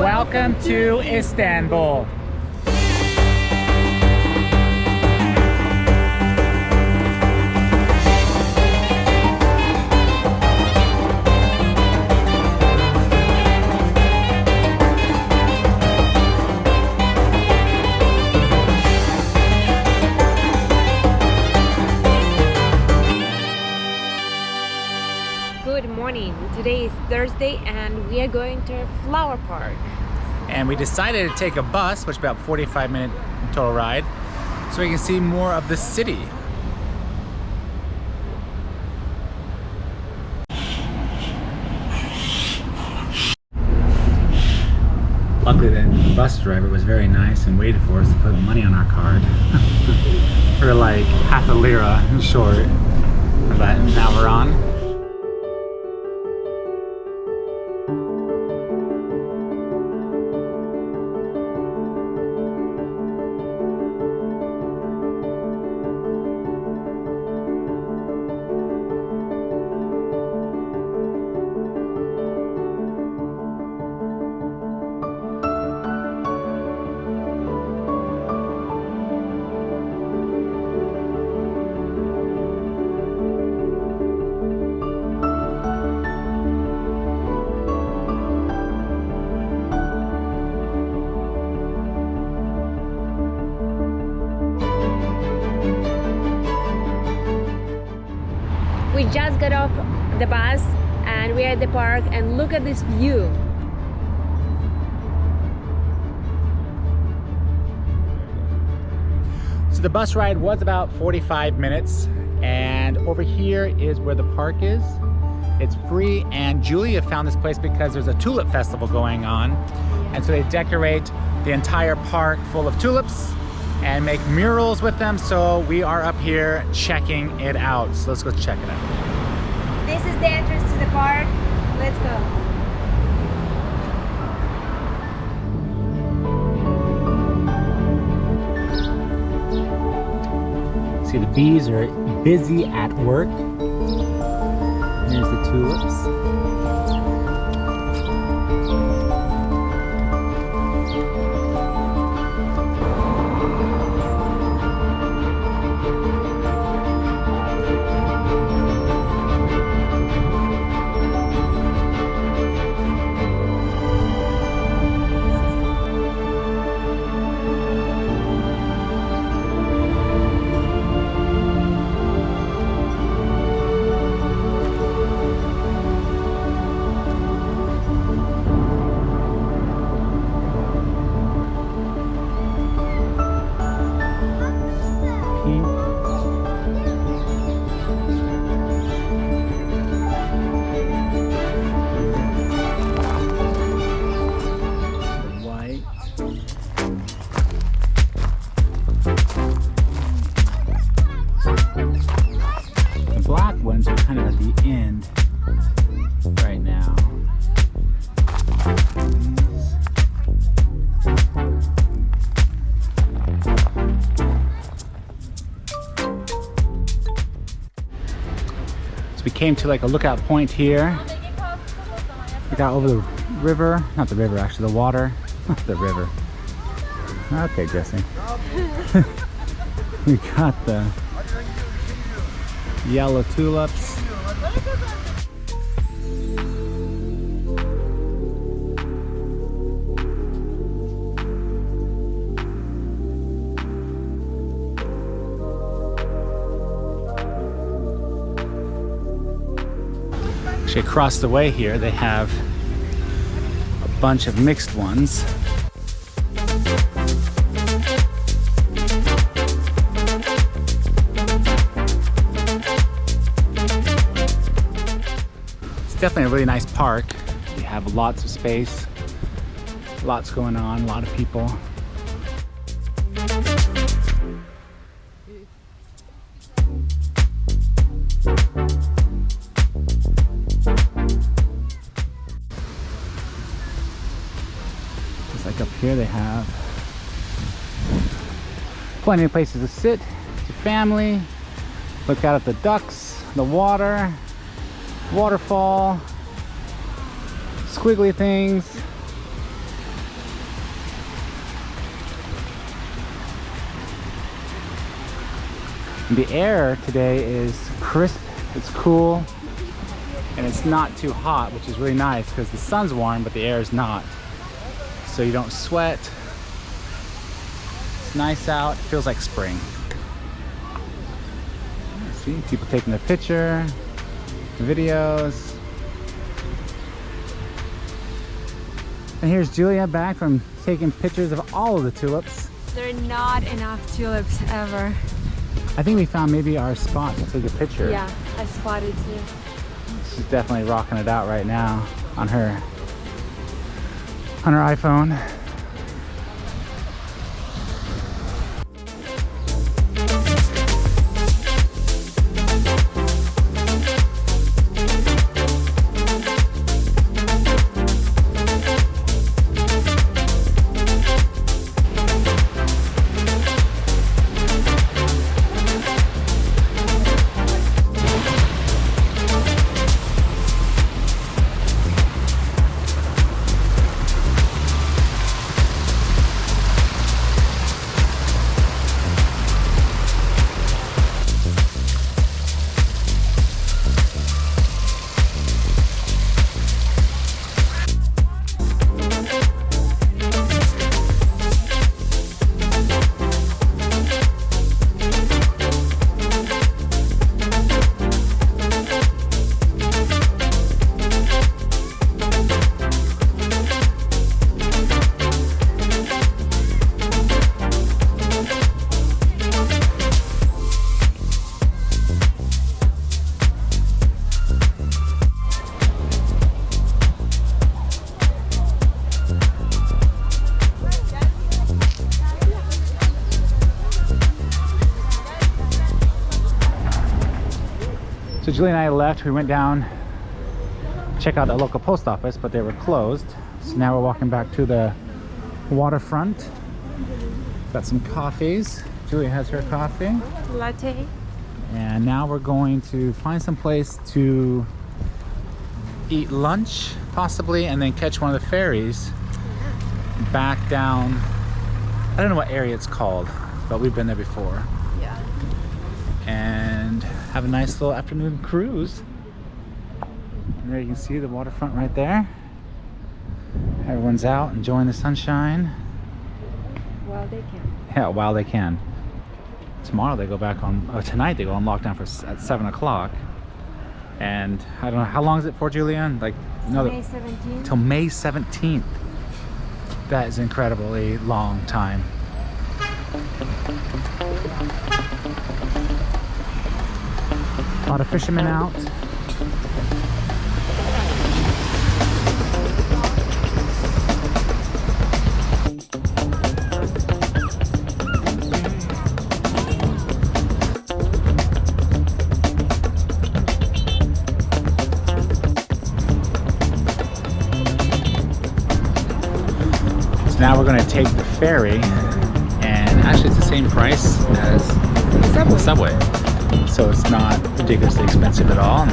Welcome to Istanbul. Good morning. Today is Thursday and we are going to Flower Park. And we decided to take a bus, which is about 45-minute total ride, so we can see more of the city. Luckily the bus driver was very nice and waited for us to put money on our card. We're like half a lira short, but now we're on. We just got off the bus and we're at the park, and look at this view. So the bus ride was about 45 minutes, and over here is where the park is. It's free, and Julia found this place because there's a Tulip Festival going on, and so they decorate the entire park full of tulips and make murals with them. So we are up here checking it out. So let's go check it out. This is the entrance to the park. Let's go. See, the bees are busy at work. Here's the tulips. Ones are kind of at the end right now. So we came to like a lookout point here. We got over the river, not the river actually, the water, the river. Okay, Jesse. We got the yellow tulips. Actually, across the way here, they have a bunch of mixed ones. Definitely a really nice park. You have lots of space, lots going on, a lot of people. Just like up here they have plenty of places to sit with your family, look out at the ducks, the water, waterfall, squiggly things. And the air today is crisp, it's cool, and it's not too hot, which is really nice because the sun's warm, but the air is not. So you don't sweat. It's nice out, it feels like spring. See, people taking a picture, videos. And here's Julia back from taking pictures of all of the tulips. There are not enough tulips ever. I think we found maybe our spot to take a picture. Yeah, I spotted too. She's definitely rocking it out right now on her iPhone. So Julie and I left, we went down, check out the local post office, but they were closed. So now we're walking back to the waterfront. Got some coffees. Julie has her coffee. Latte. And now we're going to find some place to eat lunch, possibly, and then catch one of the ferries back down. I don't know what area it's called, but we've been there before. Yeah. And have a nice little afternoon cruise. And there you can see the waterfront right there. Everyone's out enjoying the sunshine. Well, they can. Yeah, while they can. Tomorrow they go back on, tonight they go on lockdown at 7 o'clock. And I don't know, how long is it for, Julianne? Like another, May 17th. till May 17th. That is incredibly long time. A lot of fishermen out. So now we're going to take the ferry, and actually it's the same price as the subway. So it's not ridiculously expensive at all.